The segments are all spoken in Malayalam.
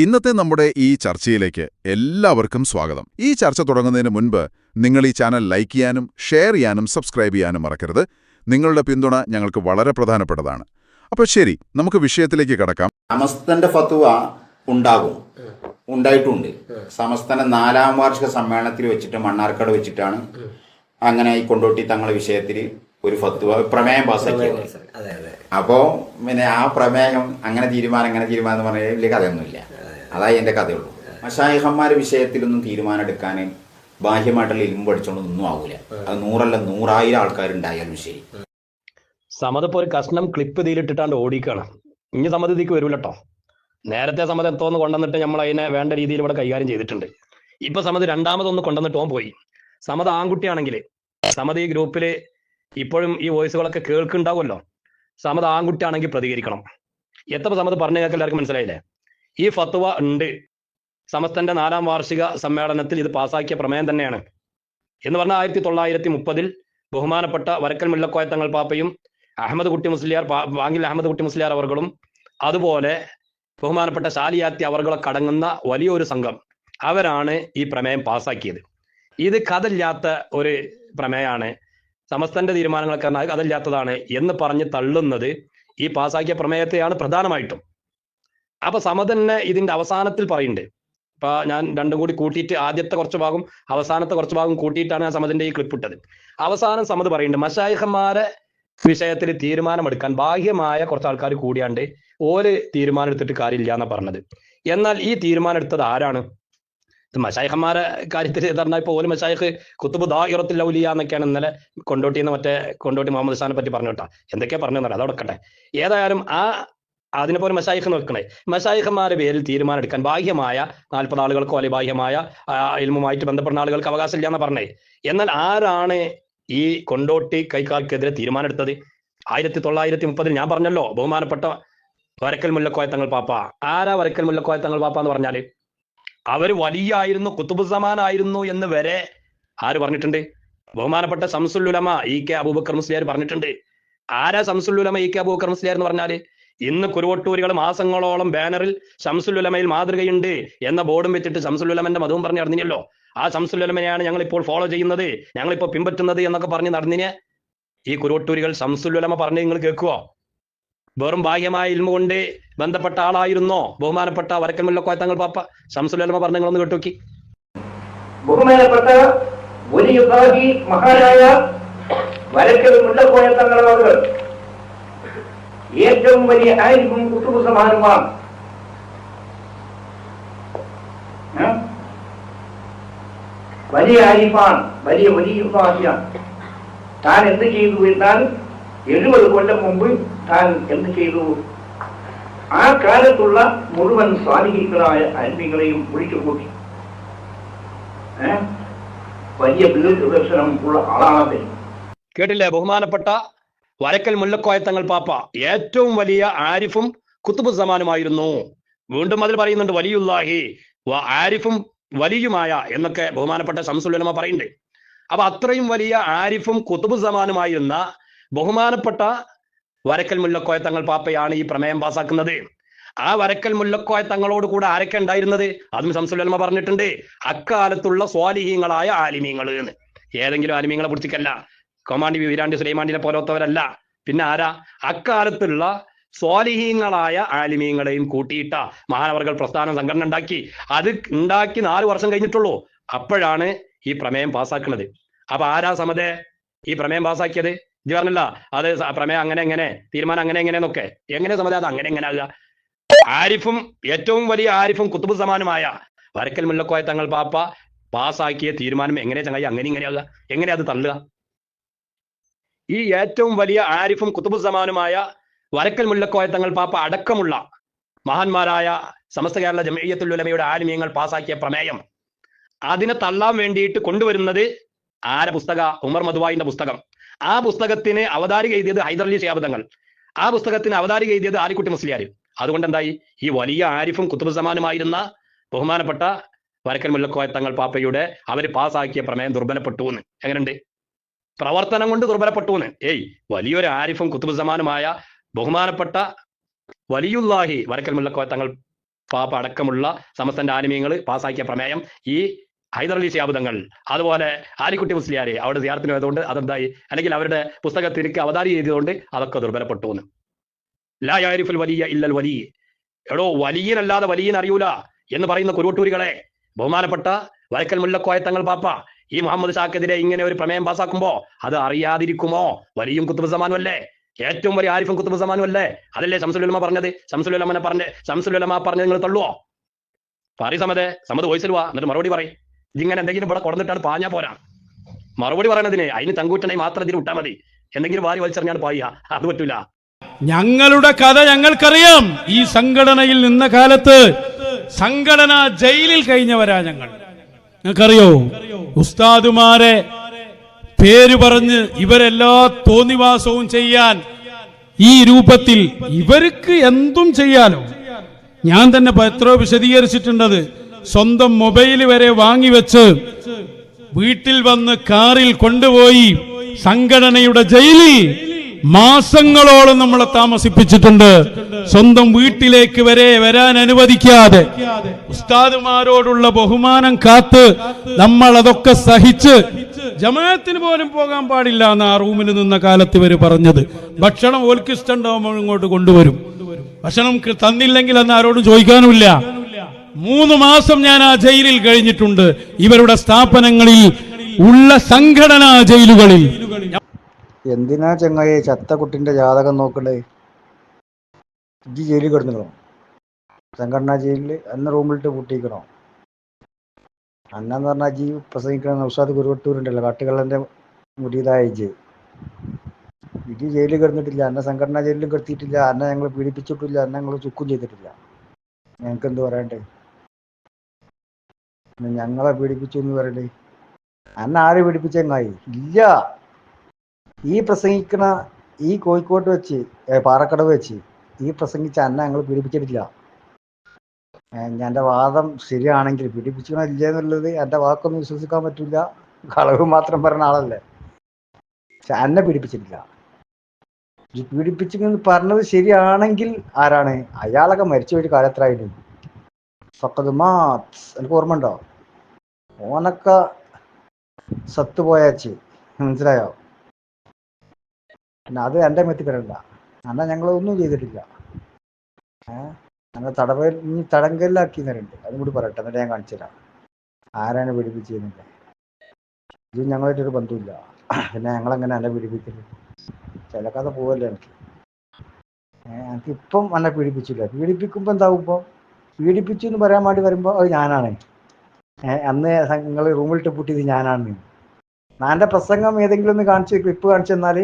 ഇന്നത്തെ നമ്മുടെ ഈ ചർച്ചയിലേക്ക് എല്ലാവർക്കും സ്വാഗതം. ഈ ചർച്ച തുടങ്ങുന്നതിന് മുൻപ് നിങ്ങൾ ഈ ചാനൽ ലൈക്ക് ചെയ്യാനും ഷെയർ ചെയ്യാനും സബ്സ്ക്രൈബ് ചെയ്യാനും മറക്കരുത്. നിങ്ങളുടെ പിന്തുണ ഞങ്ങൾക്ക് വളരെ പ്രധാനപ്പെട്ടതാണ്. അപ്പോൾ ശരി, നമുക്ക് വിഷയത്തിലേക്ക് കടക്കാം. സമസ്തന്റെ ഫത്വ ഉണ്ടായിട്ടുണ്ട്. സമസ്തന്റെ 4ാം വാർഷിക സമ്മേളനത്തിൽ വെച്ചിട്ട് മണ്ണാർക്കാട് വെച്ചിട്ടാണ് അങ്ങനെ ഈ കൊണ്ടോട്ടി തങ്ങളുടെ വിഷയത്തിൽ ഒരു ഫത്വ പ്രമേയം പാസ്സാക്കിയത്. അപ്പോ പിന്നെ ആ പ്രമേയം അങ്ങനെ തീരുമാനം എന്ന് പറഞ്ഞാൽ വലിയ കഥയൊന്നുമില്ല. അതായി എന്റെ കഥയുള്ളൂ. മശായിഖന്മാരുടെ വിഷയത്തിലൊന്നും തീരുമാനം എടുക്കാൻ ബാഹ്യമായിട്ടുള്ള ഇൽമു പഠിച്ചോണ്ടൊന്നും ആവൂല. അത് 100 അല്ല 100,000 ആൾക്കാരുണ്ടായാലും ശരി. സമത് ഇപ്പോൾ ഒരു കഷ്ണം ക്ലിപ്പ് ഇതിലിട്ടിട്ടാണ്ട് ഓടിക്കണം. ഇനി സമത് ഇതിക്ക് വരൂലട്ടോ. നേരത്തെ സമത് എന്തോന്ന് കൊണ്ടുവന്നിട്ട് നമ്മൾ അതിനെ വേണ്ട രീതിയിൽ ഇവിടെ കൈകാര്യം ചെയ്തിട്ടുണ്ട്. ഇപ്പൊ സമത് രണ്ടാമതൊന്ന് കൊണ്ടുവന്നിട്ട് ഓൻ പോയി. സമത് ആൺകുട്ടിയാണെങ്കിൽ സമത് ഈ ഗ്രൂപ്പിൽ ഇപ്പോഴും ഈ വോയിസുകളൊക്കെ കേൾക്കുന്നുണ്ടാവുമല്ലോ. സമത് ആൺകുട്ടിയാണെങ്കിൽ പ്രതികരിക്കണം. എത്ര സമത് പറഞ്ഞു കേൾക്കാൻ എല്ലാവർക്കും മനസ്സിലായില്ലേ? ഈ ഫത്വ ഉണ്ട്. സമസ്തന്റെ 4ാം വാർഷിക സമ്മേളനത്തിൽ ഇത് പാസാക്കിയ പ്രമേയം തന്നെയാണ് എന്ന് പറഞ്ഞാൽ 1930 ബഹുമാനപ്പെട്ട വരക്കൽ മുല്ലക്കോയ തങ്ങൾ പാപ്പയും അഹമ്മദ് കുട്ടി മുസ്ലിയാർ വാങ്ങിൽ അഹമ്മദ് കുട്ടി മുസ്ലിയാർ അവർകളും അതുപോലെ ബഹുമാനപ്പെട്ട ഷാലിയാത്തി അവർകളൊക്കെ അടങ്ങുന്ന വലിയൊരു സംഘം അവരാണ് ഈ പ്രമേയം പാസാക്കിയത്. ഇത് കഥയില്ലാത്ത ഒരു പ്രമേയമാണ്. സമസ്തന്റെ തീരുമാനങ്ങളൊക്കെ കഥയില്ലാത്തതാണ് എന്ന് പറഞ്ഞ് തള്ളുന്നത് ഈ പാസാക്കിയ പ്രമേയത്തെയാണ് പ്രധാനമായിട്ടും. അപ്പൊ സമതന്നെ ഇതിന്റെ അവസാനത്തിൽ പറയുന്നുണ്ട്. ഇപ്പൊ ഞാൻ രണ്ടും കൂടി കൂട്ടിയിട്ട് ആദ്യത്തെ കുറച്ച് ഭാഗം അവസാനത്തെ കുറച്ച് ഭാഗം കൂട്ടിയിട്ടാണ് ഞാൻ സമതിന്റെ ഈ ക്ലിപ്പ് ഇട്ടത്. അവസാനം സമത് പറയുന്നുണ്ട്, മശായിഖന്മാരെ വിഷയത്തിൽ തീരുമാനമെടുക്കാൻ ബാഹ്യമായ കുറച്ച് ആൾക്കാർ കൂടിയാണ്ട് ഓര് തീരുമാനം എടുത്തിട്ട് കാര്യമില്ല എന്നാ പറഞ്ഞത്. എന്നാൽ ഈ തീരുമാനം എടുത്തത് ആരാണ്? മശായിഖന്മാരെ കാര്യത്തിൽ പറഞ്ഞാൽ ഇപ്പൊ ഓല് മശായിഖ് കുത്തുബ് ദാഇറത്തുൽ ഔലിയ എന്നൊക്കെയാണ് ഇന്നലെ കൊണ്ടോട്ടി മുഹമ്മദ് ഖാനെ പറ്റി പറഞ്ഞു കേട്ടാ. എന്തൊക്കെയാ പറഞ്ഞത് അതോടൊക്കട്ടെ. ഏതായാലും അതിനെ പോലെ മശായിഖ് നോക്കണേ. മശായിഖന്മാരുടെ പേരിൽ തീരുമാനം എടുക്കാൻ ബാഹ്യമായ 40 ആളുകൾക്കോ അല്ലെങ്കിൽ ബാഹ്യമായ ഇൽമുമായിട്ട് ബന്ധപ്പെടുന്ന ആളുകൾക്ക് അവകാശമില്ല എന്ന് പറഞ്ഞേ. എന്നാൽ ആരാണ് ഈ കൊണ്ടോട്ടി കൈക്കാർക്കെതിരെ തീരുമാനം എടുത്തത്? 1930 ഞാൻ പറഞ്ഞല്ലോ, ബഹുമാനപ്പെട്ട വരക്കൽ മുല്ലക്കോയ തങ്ങൾ പാപ്പ. ആരാ വരക്കൽ മുല്ലക്കോയ തങ്ങൾ പാപ്പ എന്ന് പറഞ്ഞാല് അവര് വലിയായിരുന്നു, കുത്തുബുസ്സമാനായിരുന്നു എന്ന് വരെ ആര് പറഞ്ഞിട്ടുണ്ട്? ബഹുമാനപ്പെട്ട ശംസുൽ ഉലമ EK അബൂബക്കർ മുസ്ലിയാർ പറഞ്ഞിട്ടുണ്ട്. ആരാ ശംസുൽ ഉലമ EK അബൂബക്കർ മുസ്ലിയാർ എന്ന് പറഞ്ഞാല് ഇന്ന് കുരുവട്ടൂരികൾ മാസങ്ങളോളം ബാനറിൽ ശംസുൽ ഉലമയിൽ മാതൃകയുണ്ട് എന്ന ബോർഡും വെച്ചിട്ട് ശംസുൽ ഉലമന്റെ മതവും പറഞ്ഞ് നടന്നില്ലല്ലോ. ആ ശംസുൽ ഉലമയാണ് ഞങ്ങൾ ഇപ്പോൾ ഫോളോ ചെയ്യുന്നത്, ഞങ്ങളിപ്പോ പിൻപറ്റുന്നത് എന്നൊക്കെ പറഞ്ഞ് നടന്നിന് ഈ കുരുവട്ടൂരികൾ ശംസുൽ ഉലമ പറഞ്ഞ് നിങ്ങൾ കേൾക്കുവോ? വെറും ബാഹ്യമായ ഇൽമ കൊണ്ട് ബന്ധപ്പെട്ട ആളായിരുന്നോ ബഹുമാനപ്പെട്ട വരക്കൽ മുല്ലക്കോയ തങ്ങൾ പാപ്പ? ശംസുൽ ഉലമ പറഞ്ഞ നിങ്ങളൊന്ന് കേട്ടോക്കി. ബഹുമാനപ്പെട്ട വലിയുള്ളാഹി മഹാനായ വരക്കൽ മുല്ലക്കോയ തങ്ങൾ അവർ ഏറ്റവും വലിയ ആയിരിക്കും കുത്തുബ് സമാനുമാണ്. വലിയ ആരിഫാൻ, വലിയ വലിയുള്ളാഹിയാണ്. താൻ എന്ത് ചെയ്തു എന്നാൽ 70 കൊല്ലം മുമ്പ് താൻ എന്ത് ചെയ്തു? ആ കാലത്തുള്ള മുഴുവൻ സ്വാധീനികളായ അന്മികളെയും വിളിച്ചു കൂട്ടി. വലിയ ദീർഘദർശനം ഉള്ള ആളാണ്. കേട്ടില്ലേ? ബഹുമാനപ്പെട്ട വരക്കൽ മുല്ലക്കോയ തങ്ങൾ പാപ്പ ഏറ്റവും വലിയ ആരിഫും കുത്തുബ് സമാനുമായിരുന്നു. വീണ്ടും അതിൽ പറയുന്നുണ്ട് വലിയുല്ലാഹി ആരിഫും വലിയുമായ എന്നൊക്കെ ബഹുമാനപ്പെട്ട ശംസുൽ ഉലമ പറയുന്നുണ്ട്. അപ്പൊ അത്രയും വലിയ ആരിഫും കുത്തുബ് സമാനുമായിരുന്ന ബഹുമാനപ്പെട്ട വരക്കൽ മുല്ലക്കോയ തങ്ങൾ പാപ്പയാണ് ഈ പ്രമേയം പാസാക്കുന്നത്. ആ വരക്കൽ മുല്ലക്കോയ തങ്ങളോട് കൂടെ ആരൊക്കെ ഉണ്ടായിരുന്നത്? അതും ശംസുൽ ഉലമ പറഞ്ഞിട്ടുണ്ട്. അക്കാലത്തുള്ള സ്വാലിഹീങ്ങളായ ആലിമീങ്ങൾ എന്ന്. ഏതെങ്കിലും ആലിമീങ്ങളെ പിടിച്ചിക്കല്ല, കൊമാണ്ടി വീരാണ്ടി സുലൈമാണ്ടിനെ പോലത്തവരല്ല. പിന്നെ ആരാ? അക്കാലത്തുള്ള സ്വാലിഹീങ്ങളായ ആലിമീങ്ങളെയും കൂട്ടിയിട്ട മഹാനവർകൾ പ്രസ്ഥാന സംഘടന ഉണ്ടാക്കി. അത് ഉണ്ടാക്കി 4 വർഷം കഴിഞ്ഞിട്ടുള്ളൂ. അപ്പോഴാണ് ഈ പ്രമേയം പാസ്സാക്കുന്നത്. അപ്പൊ ആരാ സമതെ ഈ പ്രമേയം പാസ്സാക്കിയത്? ഇത് പറഞ്ഞല്ല അത് പ്രമേയം അങ്ങനെ എങ്ങനെ, തീരുമാനം അങ്ങനെ എങ്ങനെയെന്നൊക്കെ. എങ്ങനെ സമതെ അത് അങ്ങനെ എങ്ങനെ ആകുക? ആരിഫും ഏറ്റവും വലിയ ആരിഫും കുത്തുബ് സമാനുമായ വരക്കൽ മുല്ലക്കോയ തങ്ങൾ പാപ്പ പാസ്സാക്കിയ തീരുമാനം എങ്ങനെ ചങ്ങായി അങ്ങനെ ഇങ്ങനെയാകുക? എങ്ങനെ അത് തള്ളുക? ഈ ഏറ്റവും വലിയ ആരിഫും കുത്തുബ് സമാനുമായ വരക്കൽ മുല്ലക്കോയ തങ്ങൾ പാപ്പ അടക്കമുള്ള മഹാന്മാരായ സമസ്ത കേരള ജംഇയ്യത്തുൽ ഉലമയുടെ ആലിമീങ്ങൾ പാസാക്കിയ പ്രമേയം അതിനെ തള്ളാൻ വേണ്ടിയിട്ട് കൊണ്ടുവരുന്നത് ആരെ പുസ്തക? ഉമർ മധുവായിന്റെ പുസ്തകം. ആ പുസ്തകത്തിന് അവതാരിക എഴുതിയത് ഹൈദരലി ശിഹാബ് തങ്ങൾ. ആ പുസ്തകത്തിന് അവതാരിക എഴുതിയത് ആലിക്കുട്ടി മുസ്ലിയാർ. അതുകൊണ്ട് എന്തായി? ഈ വലിയ ആരിഫും കുത്തുബ് സമാനുമായിരുന്ന ബഹുമാനപ്പെട്ട വരക്കൽ മുല്ലക്കോയ തങ്ങൾ പാപ്പയുടെ അവർ പാസ്സാക്കിയ പ്രമേയം ദുർബലപ്പെട്ടു എന്ന്. എങ്ങനെയുണ്ട്? പ്രവർത്തനം കൊണ്ട് ദുർബലപ്പെട്ടു എന്ന്. വലിയൊരു ആരിഫും കുത്തുബ് സമാനുമായ ബഹുമാനപ്പെട്ട വലിയുല്ലാഹി വരക്കൽ മുല്ലക്കോയ തങ്ങൾ പാപ്പ അടക്കമുള്ള സമസ്തന്റെ ആലിമീങ്ങൾ പാസ്സാക്കിയ പ്രമേയം ഈ ഹൈദരലി ശിഹാബ് അതുപോലെ ആലിക്കുട്ടി മുസ്ലിയാര് അവിടെ സിയാറത്തിന് പോയതുകൊണ്ട് അതെന്തായി, അല്ലെങ്കിൽ അവരുടെ പുസ്തകത്തിലേക്ക് അവതാരി ചെയ്തതുകൊണ്ട് അതൊക്കെ ദുർബലപ്പെട്ടു എന്ന്. ലാ യാരിഫുൽ വലിയ ഇല്ലൽ വലിയ, എടോ വലിയനല്ലാതെ വലിയൻ അറിയൂല എന്ന് പറയുന്ന കുരുവട്ടൂരികളെ, ബഹുമാനപ്പെട്ട വൈക്കൽ മുല്ലക്കോയ തങ്ങൾ പാപ്പ ഈ മുഹമ്മദ് ഷാക്കെതിരെ ഇങ്ങനെ ഒരു പ്രമേയം പാസ്സാക്കുമ്പോ അത് അറിയാതിരിക്കുമോ? വലിയും കുത്തുബ് സമാനും അല്ലേ, ഏറ്റവും വലിയ ആരിഫും കുത്തുബ് സമാനും അല്ലേ? അതല്ലേ ശംസുൽ പറഞ്ഞത്? ശംസുൽ ഉലമ പറഞ്ഞത് നിങ്ങൾ തള്ളുവോ? സമത് വോയിസിൽ വാ, എന്നിട്ട് മറുപടി പറയും. ഇതിങ്ങനെ എന്തെങ്കിലും ഇവിടെ കൊടുത്തിട്ടാണ് പാഞ്ഞാ പോരാ. മറുപടി പറയണതിന് അതിന് തങ്കൂറ്റണെങ്കിൽ മാത്രം ഇതിന് വിട്ടാൽ മതി. എന്തെങ്കിലും വാരി വലിച്ചെറിഞ്ഞാൽ പായ, അത് പറ്റൂല. ഞങ്ങളുടെ കഥ ഞങ്ങൾക്കറിയാം. ഈ സംഘടനയിൽ നിന്ന കാലത്ത് സംഘടന ജയിലിൽ കഴിഞ്ഞവരാ ഞങ്ങൾ. നിങ്ങൾക്കറിയോ, ഉസ്താദുമാരെ പേര് പറഞ്ഞ് ഇവരെല്ലാ തോന്നിവാസവും ചെയ്യാൻ ഈ രൂപത്തിൽ ഇവർക്ക് എന്തും ചെയ്യാലോ. ഞാൻ തന്നെ എത്രയോ വിശദീകരിച്ചിട്ടുണ്ടത്. സ്വന്തം മൊബൈൽ വരെ വാങ്ങിവെച്ച് വീട്ടിൽ വന്ന് കാറിൽ കൊണ്ടുപോയി സംഘടനയുടെ ജയിലിൽ മാസങ്ങളോളം നമ്മളെ താമസിപ്പിച്ചിട്ടുണ്ട്. സ്വന്തം വീട്ടിലേക്ക് വരെ വരാൻ അനുവദിക്കാതെ ഉസ്താദുമാരോടുള്ള ബഹുമാനം കാത്ത് നമ്മൾ അതൊക്കെ സഹിച്ച് ജമാഅത്തിന് പോലും പോകാൻ പാടില്ല എന്ന് ആ റൂമിൽ നിന്ന കാലത്ത് ഇവര് പറഞ്ഞത്. ഭക്ഷണം ഓൽക്ക് ഇഷ്ടമുണ്ടാവുമ്പോൾ ഇങ്ങോട്ട് കൊണ്ടുവരും. ഭക്ഷണം തന്നില്ലെങ്കിൽ അന്ന് ആരോടും ചോദിക്കാനുമില്ല. 3 മാസം ഞാൻ ആ ജയിലിൽ കഴിഞ്ഞിട്ടുണ്ട്, ഇവരുടെ സ്ഥാപനങ്ങളിൽ ഉള്ള സംഘടനാ ജയിലുകളിൽ. എന്തിനാ ചങ്ങായി ചത്ത കുട്ടിന്റെ ജാതകം നോക്കണ്ടേ? ഇജ്ജ് ജയിലിൽ കിടന്നിക്കണോ? സംഘടനാ ജയിലിൽ അന്ന് റൂമിലിട്ട് പൂട്ടിക്കണോ? അന്നെന്ന് പറഞ്ഞാൽ അജി പ്രസംഗിക്കണ നൗഷാദ് കുരുവട്ടൂരുണ്ടല്ലോ, കാട്ടുകള്ളന്റെ മുരീതായ ഇജ് ജയിലിൽ കിടന്നിട്ടില്ല. അന്നെ സംഘടനാ ജയിലിലും കിടത്തിയിട്ടില്ല. അന്നെ ഞങ്ങൾ പീഡിപ്പിച്ചിട്ടില്ല. അന്നെ ഞങ്ങൾ ചുക്കും ചെയ്തിട്ടില്ല. ഞങ്ങൾക്ക് എന്ത് പറയണ്ടേ? ഞങ്ങളെ പീഡിപ്പിച്ചു എന്ന് പറയണ്ടേ? അന്നെ ആര് പീഡിപ്പിച്ചെങ്ങായി? ഇല്ല. ഈ പ്രസംഗിക്കണ ഈ കോഴിക്കോട്ട് വെച്ച് പാറക്കടവ് വെച്ച് ഈ പ്രസംഗിച്ച അന്നെ ഞങ്ങൾ പീഡിപ്പിച്ചിട്ടില്ല. എൻ്റെ വാദം ശരിയാണെങ്കിൽ പീഡിപ്പിക്കണോ ഇല്ല എന്നുള്ളത് എൻ്റെ വാക്കൊന്നും വിശ്വസിക്കാൻ പറ്റില്ല. കളവ് മാത്രം പറഞ്ഞ ആളല്ലേ. പക്ഷെ എന്നെ പീഡിപ്പിച്ചിട്ടില്ല. പീഡിപ്പിച്ചെന്ന് പറഞ്ഞത് ശരിയാണെങ്കിൽ ആരാണ്? അയാളൊക്കെ മരിച്ചു പോയിട്ട് കാലത്രായിട്ട് ഫക്കത് മാത് എനിക്ക് ഓർമ്മ ഉണ്ടോ? ഓനൊക്കെ സത്ത് പോയാച്ച്, മനസ്സിലായോ? പിന്നെ അത് എൻ്റെ മെത്തിക്കരല്ല. എന്നാൽ ഞങ്ങളൊന്നും ചെയ്തിട്ടില്ല. ഞങ്ങൾ തടങ്കലിലാക്കി തരുന്നുണ്ട്. അതും കൂടി പറയട്ടെ, എന്നിട്ട് ഞാൻ കാണിച്ചു തരാം ആരാണ് പീഡിപ്പിച്ചതെന്നില്ല. ഇത് ഞങ്ങളായിട്ടൊരു ബന്ധമില്ല. പിന്നെ ഞങ്ങളെങ്ങനെ എന്നെ പീഡിപ്പിക്കല്? ചില കഥ പോവല്ലേ എനിക്ക് ഇപ്പം എന്നെ പീഡിപ്പിച്ചില്ല. പീഡിപ്പിക്കുമ്പോൾ എന്താവും? ഇപ്പോൾ പീഡിപ്പിച്ചു എന്ന് പറയാൻ വേണ്ടി വരുമ്പോൾ അത് ഞാനാണ്. അന്ന് നിങ്ങൾ റൂമിലിട്ട് പൂട്ടിയത് ഞാനാണ്. എൻ്റെ പ്രസംഗം ഏതെങ്കിലും ഒന്ന് ക്ലിപ്പ് കാണിച്ചു തന്നാൽ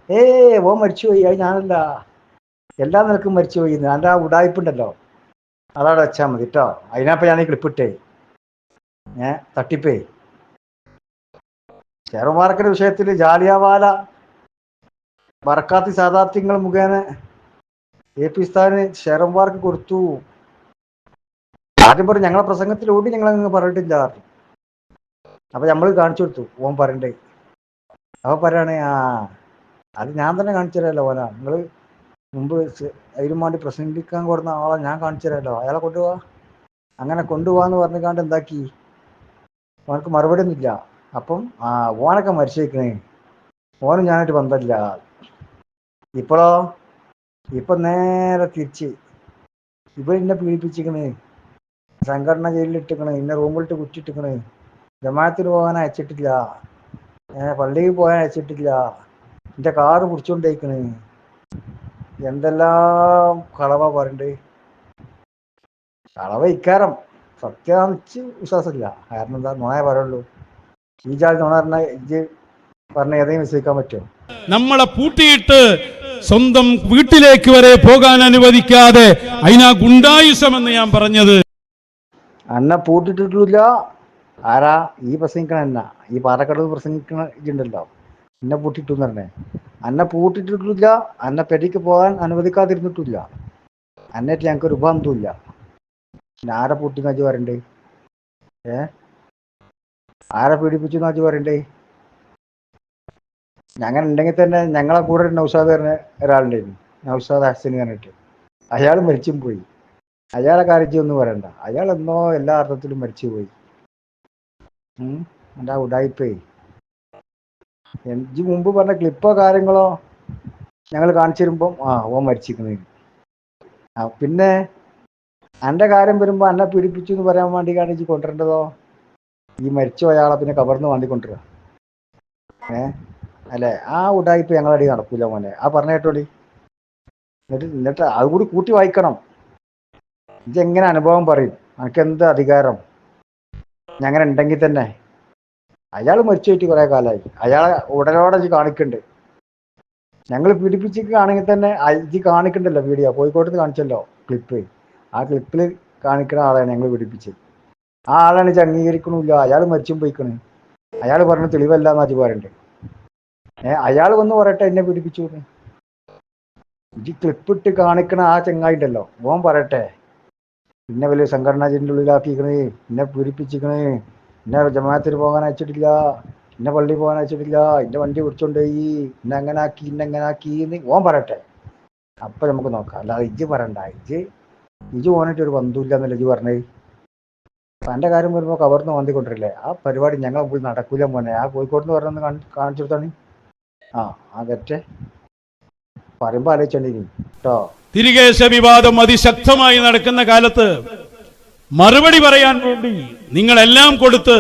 ഓ മരിച്ചുപോയി, അത് ഞാനല്ല, എല്ലാ നിലക്കും മരിച്ചുപോയി. എൻ്റെ ആ ഉടായ്പുണ്ടല്ലോ അതവിടെ വെച്ചാൽ മതി കേട്ടോ. അതിനപ്പം ഞാൻ ഈ ക്ലിപ്പിട്ടേ തട്ടിപ്പേ. ചെറുമാർക്കിന്റെ വിഷയത്തിൽ ജാലിയവാല ബർക്കാത്തി സാദാത്യങ്ങൾ മുഖേന AP സ്ഥാന് ഷെയർമാർക്ക് കൊടുത്തു. ആദ്യം പറഞ്ഞു ഞങ്ങളെ പ്രസംഗത്തിലൂടി ഞങ്ങളങ്ങ് പറഞ്ഞിട്ടില്ല. അപ്പൊ നമ്മൾ കാണിച്ചു കൊടുത്തു. ഓൻ പറയണ്ടേ? അവൻ പറയാണ് അത് ഞാൻ തന്നെ കാണിച്ചു തരാമല്ലോ. ഓന നിങ്ങൾ മുമ്പ് അതിനും വേണ്ടി പ്രസംഗിക്കാൻ കൊടുന്ന ആളെ ഞാൻ കാണിച്ചു തരാമല്ലോ, അയാളെ കൊണ്ടുപോവാ. അങ്ങനെ കൊണ്ടുപോവാന്ന് പറഞ്ഞിക്കാണ്ട് എന്താക്കി? ഓനക്ക് മറുപടി ഒന്നുമില്ല. അപ്പം ഓനൊക്കെ മരിച്ചേക്കണേ, ഓനും ഞാനായിട്ട് ബന്ധമില്ല. ഇപ്പോഴോ? ഇപ്പൊ നേരെ തിരിച്ച് ഇവരെന്നെ പീഡിപ്പിച്ചിക്കണ്, സംഘടന ജയിലിലിട്ടിക്കണ്, ഇന്നെ റൂമിലിട്ട് കുറ്റിട്ടിക്കണ്, ജമാഅത്തിന് പോകാൻ അയച്ചിട്ടില്ല, പള്ളിയിൽ പോകാൻ അയച്ചിട്ടില്ല, എൻ്റെ കാറ് പിടിച്ചോണ്ടേക്കണ്. എന്തെല്ലാം കളവ പറയണ്ട്. കളവ ഇക്കാരം സത്യാന്നിച്ച് വിശ്വാസമില്ല. കാരണം എന്താ? നുണയെ പറയുള്ളൂ. ഈ ജാതി നുണ പറഞ്ഞ ഏതെങ്കിലും വിശ്വസിക്കാൻ പറ്റുമോ? നമ്മളെ പൂട്ടിയിട്ട് സ്വന്തം വീട്ടിലേക്ക് വരെ പോകാൻ അനുവദിക്കാതെ അതിനാ ഗുണ്ടായുസമെന്ന് ഞാൻ പറഞ്ഞത്. അന്നെ പൂട്ടിട്ടിട്ടില്ല. ആരാ ഈ പ്രസംഗിക്കണ? എന്നാ ഈ പാറക്കടവ് പ്രസംഗിക്കണ ഇതുണ്ടല്ലോ, എന്നെ പൂട്ടിട്ടു എന്ന് പറഞ്ഞേ. അന്നെ പൂട്ടിട്ടിട്ടില്ല. അന്നെ പെരിക്ക് പോകാൻ അനുവദിക്കാതിരുന്നിട്ടില്ല. അന്നേറ്റ് ഞങ്ങൾക്കൊരു ബന്ധമില്ല. പിന്നെ ആരെ പൂട്ടി നജ് പറയണ്ടേ? ആരെ പീഡിപ്പിച്ചു നജ് പറയണ്ടേ? അങ്ങനെ ഉണ്ടെങ്കിൽ തന്നെ ഞങ്ങളെ കൂടെ നൗഷാദ് പറഞ്ഞ ഒരാളുണ്ടായിരുന്നു, നൗഷാദ് ഹസൻ പറഞ്ഞിട്ട്. അയാൾ മരിച്ചും പോയി. അയാളെ കാര്യമൊന്നും പറയണ്ട. അയാൾ എന്നോ എല്ലാ അർത്ഥത്തിലും മരിച്ചുപോയി. എൻ്റെ ആ ഉടായിപ്പേ എനിക്ക് മുമ്പ് പറഞ്ഞ ക്ലിപ്പോ കാര്യങ്ങളോ ഞങ്ങൾ കാണിച്ചു തരുമ്പം ഓൻ മരിച്ചിരിക്കുന്നത്. പിന്നെ എൻ്റെ കാര്യം വരുമ്പോൾ എന്നെ പീഡിപ്പിച്ചു എന്ന് പറയാൻ വേണ്ടി കാണിച്ച് കൊണ്ടുവരേണ്ടതോ ഈ മരിച്ചു അയാളെ പിന്നെ കവർന്ന് വേണ്ടി കൊണ്ടുവരിക. അല്ലേ? ആ ഉടായിപ്പ് ഞങ്ങളടി നടക്കൂല മോനെ. ആ പറഞ്ഞ കേട്ടോടി. എന്നിട്ട് അത് കൂടി കൂട്ടി വായിക്കണം. ഇതെങ്ങനെ അനുഭവം പറയും? എനിക്ക് എന്ത് അധികാരം? ഞങ്ങനെ ഉണ്ടെങ്കിൽ തന്നെ അയാൾ മരിച്ചു പോയിട്ട് കുറെ കാലമായി. അയാളെ ഉടനോടെ ഇത് കാണിക്കുന്നുണ്ട്. ഞങ്ങൾ പീഡിപ്പിച്ചിട്ടാണെങ്കിൽ തന്നെ ഇത് കാണിക്കണ്ടല്ലോ വീഡിയോ. കോഴിക്കോട്ട് നിന്ന് കാണിച്ചല്ലോ ക്ലിപ്പ്. ആ ക്ലിപ്പിൽ കാണിക്കുന്ന ആളാണ് ഞങ്ങൾ പീഡിപ്പിച്ചത്. ആ ആളാണ് ഇത് അംഗീകരിക്കണില്ല. അയാൾ മരിച്ചും പോയിക്കണ്. അയാൾ പറഞ്ഞ തെളിവല്ല എന്നാ പറയുന്നുണ്ട്. അയാൾ വന്ന് പറയട്ടെ എന്നെ പീഡിപ്പിച്ചു. ഇത് ക്ലിപ്പിട്ട് കാണിക്കണ ആ ചെങ്ങായിണ്ടല്ലോ, ഓൻ പറയട്ടെ എന്നെ വലിയ സംഘടനാജിന്റെ ഉള്ളിലാക്കിക്കണേ, എന്നെ പീഡിപ്പിച്ചിക്കണേ, എന്നെ ജമാഅത്തിന് പോകാൻ അയച്ചിട്ടില്ല, എന്നെ പള്ളി പോകാൻ അയച്ചിട്ടില്ല, എന്റെ വണ്ടി പിടിച്ചോണ്ടോയി, എന്നെ അങ്ങനെ ആക്കി എന്ന് ഓൻ പറയട്ടെ. അപ്പൊ നമുക്ക് നോക്കാം. അല്ലാതെ ഇജ്ജ് പറയണ്ട. ഇജ്ജ് ഓനായിട്ട് ഒരു ബന്ധമില്ല എന്നല്ല ഇജ്ജ് പറഞ്ഞേ. എന്റെ കാര്യം വരുമ്പോൾ കവർന്ന് വന്നിക്കൊണ്ടിരില്ലേ? ആ പരിപാടി ഞങ്ങൾ പോയി നടക്കൂല മോനെ. ആ കോഴിക്കോട് എന്ന് പറഞ്ഞൊന്ന് കാണിച്ചു കൊടുത്താണ്. അതൊക്കെ പറയുമ്പോ ആലോചിച്ചോണ്ടി കേട്ടോ. തിരികേശ വിവാദം അതിശക്തമായി നടക്കുന്ന കാലത്ത് മറുപടി പറയാൻ വേണ്ടി നിങ്ങളെല്ലാം കൊടുത്ത്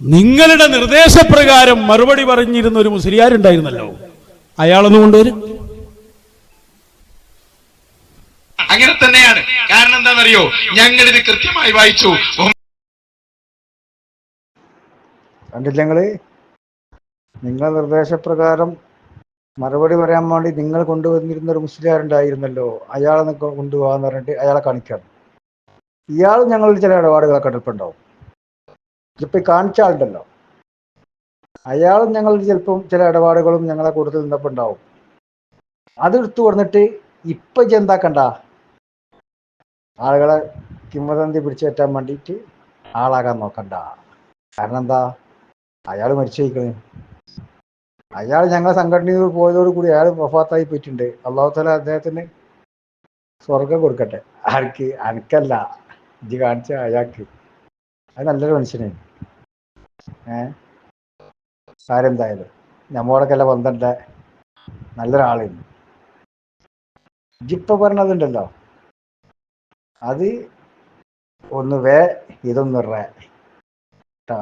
നിങ്ങളുടെ നിർദ്ദേശപ്രകാരം മറുപടി പറഞ്ഞിരുന്ന ഒരു മുസ്ലിയാരുണ്ടായിരുന്നല്ലോ, അയാളൊന്നും കൊണ്ടുവരും. അങ്ങനെ തന്നെയാണ്. കാരണം എന്താണെന്നറിയോ? ഞങ്ങൾ ഇത് കൃത്യമായി വായിച്ചു. കണ്ടില്ലെങ്ങള്? നിങ്ങളുടെ നിർദ്ദേശപ്രകാരം മറുപടി പറയാൻ വേണ്ടി നിങ്ങൾ കൊണ്ടുവന്നിരുന്ന ഒരു മുസ്ലിയാരുണ്ടായിരുന്നല്ലോ, അയാളെ കൊണ്ടുപോകാന്ന് പറഞ്ഞിട്ട് അയാളെ കാണിക്കാണ്. ഇയാൾ ഞങ്ങളിൽ ചില ഇടപാടുകളൊക്കെ എടുപ്പുണ്ടാവും. ഇപ്പൊ കാണിച്ച ആളുണ്ടല്ലോ, അയാളും ഞങ്ങളിൽ ചിലപ്പം ചില ഇടപാടുകളും ഞങ്ങളെ കൂടുതൽ നിന്നപ്പോൾ ഉണ്ടാവും. അത് എടുത്തു കൊടുത്തിട്ട് ഇപ്പൊ എന്താക്കണ്ട, ആളുകളെ കിംവദന്തി പിടിച്ചേറ്റാൻ വേണ്ടിയിട്ട് ആളാകാൻ നോക്കണ്ട. കാരണം എന്താ? അയാൾ മരിച്ചു പോയിക്കണ്. അയാൾ ഞങ്ങളെ സംഘടനയിൽ പോയതോടുകൂടി അയാൾ വഫാത്തായി പോയിട്ടുണ്ട്. അള്ളാഹു തആല അദ്ദേഹത്തിന് സ്വർഗം കൊടുക്കട്ടെ. ആർക്ക്? അനക്കല്ല, ഇജ്ജ് കാണിച്ച അയാൾക്ക്. അത് നല്ലൊരു മനുഷ്യനാണ്. ആരെന്തായാലും നമ്മളോടൊക്കെ എല്ലാം ബന്ധമുണ്ട്, നല്ലൊരാളാണ്. ഇജ്ജിപ്പ പറഞ്ഞതുണ്ടല്ലോ, അത് ഒന്ന് ഇതൊന്ന്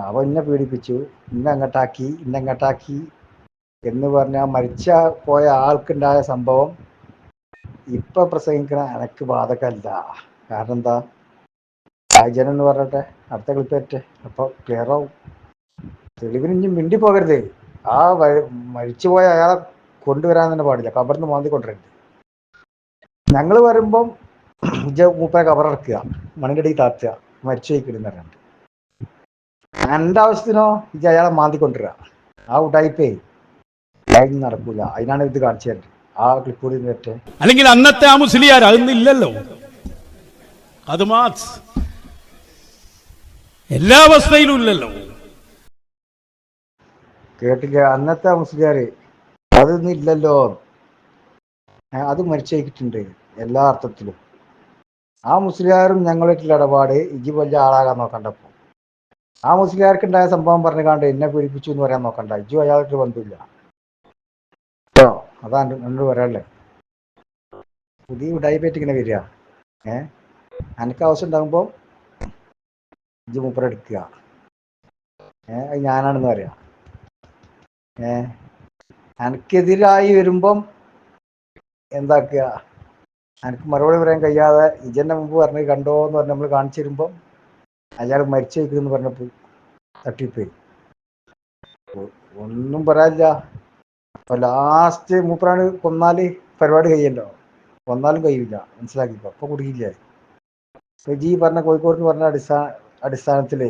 അവ ഇന്നെ പീഡിപ്പിച്ചു, ഇന്നങ്ങട്ടാക്കി എന്ന് പറഞ്ഞാൽ മരിച്ച പോയ ആൾക്കുണ്ടായ സംഭവം ഇപ്പൊ പ്രസംഗിക്കണ എനക്ക് ബാധകമല്ല. കാരണം എന്താ? രാജൻ എന്ന് പറഞ്ഞിട്ടെ അടുത്ത ക്ലിപ്പേറ്റ് അപ്പൊ ക്ലിയറാവും. തെളിവിന് ഇനി മിണ്ടി പോകരുത്. ആ മരിച്ചുപോയ അയാളെ കൊണ്ടുവരാൻ തന്നെ പാടില്ല. കബറിന്ന് മാന്തി കൊണ്ടുവരരുത്. ഞങ്ങൾ വരുമ്പം മൂപ്പരെ കബറിറക്കുക, മണ്ണിൻ്റെ അടിയിൽ താത്തുക, മരിച്ചു വയ്ക്കിടുന്ന പറഞ്ഞിട്ട്. എൻ്റെ ആവശ്യത്തിനോ ഇത് അയാളെ മാന്തിക്കൊണ്ടിരിക. ആ ഉടായിപ്പേ നടക്കൂല. അതിനാണ് ഇത് കാണിച്ചു തരുന്നത്. ആ ക്ലിപ്പ് കൂടി പറ്റേ. അല്ലെങ്കിൽ അന്നത്തെ ആ മുസ്ലിയാർ അതൊന്നില്ലല്ലോ. അത് എല്ലാ അവസ്ഥയിലും ഇല്ലല്ലോ. കേട്ടില്ല? അന്നത്തെ മുസ്ലിയാര് അതൊന്നും ഇല്ലല്ലോ. അത് മരിച്ചു വയ്ക്കിട്ടുണ്ട് എല്ലാ അർത്ഥത്തിലും. ആ മുസ്ലിയാരും ഞങ്ങളായിട്ടുള്ള ഇടപാട് ഇജ്ജ് വലിയ ആളാകാൻ നോക്കണ്ടപ്പോ. ആ മുസ്ലിയാർക്ക് ഉണ്ടായ സംഭവം പറഞ്ഞു കാണ്ട് എന്നെ പീഡിപ്പിച്ചു എന്ന് പറയാൻ നോക്കണ്ട. ഇജ്ജു അയാൾക്ക് ബന്ധമില്ല കേട്ടോ. അതാണ് എന്നോട് പറയാനുള്ളത്. പുതിയ ഉടായിപ്പേറ്റ് ഇങ്ങനെ വരിക. എനിക്ക് ആവശ്യം ഉണ്ടാകുമ്പോൾ ഇജ്ജ് മൂപ്പരെ എടുക്കുക. അത് ഞാനാണെന്ന് പറയാം. എനിക്കെതിരായി വരുമ്പം എന്താക്കുക, എനിക്ക് മറുപടി പറയാൻ കഴിയാതെ ഇജന്നെ മുമ്പ് പറഞ്ഞ് കണ്ടോ എന്ന് പറഞ്ഞ് നമ്മൾ കാണിച്ചു തരുമ്പം അയാൾ മരിച്ചു വയ്ക്കുമെന്ന് പറഞ്ഞപ്പോൾ തട്ടിപ്പോയി. ഒന്നും പറയാനില്ല. അപ്പൊ ലാസ്റ്റ് മൂപ്പരാണ് കൊന്നാല് പരിപാടി കഴിയല്ലോ. കൊന്നാലും കഴിയില്ല, മനസ്സിലാക്കിക്കോ. അപ്പൊ കുടുങ്ങിയില്ലേ? ജി പറഞ്ഞ കോഴിക്കോട് എന്ന് പറഞ്ഞ അടിസ്ഥാനത്തില്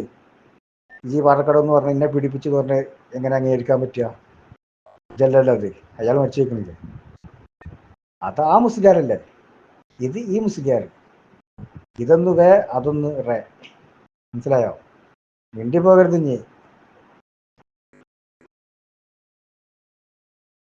ജി പാലക്കാട് എന്ന് പറഞ്ഞ എന്നെ പീഡിപ്പിച്ചു പറഞ്ഞ് എങ്ങനെ അംഗീകരിക്കാൻ പറ്റുക? ഇതല്ലല്ലോ അത്. അയാൾ മരിച്ചു വയ്ക്കുന്നില്ലേ? അത് ആ മുസ്ലിയാരല്ലേ. ഇത് ഈ മുസ്ലിയാർ. ഇതൊന്ന് അതൊന്ന് മനസ്സിലായോ? മിണ്ടി പോകരുത്. ഇനി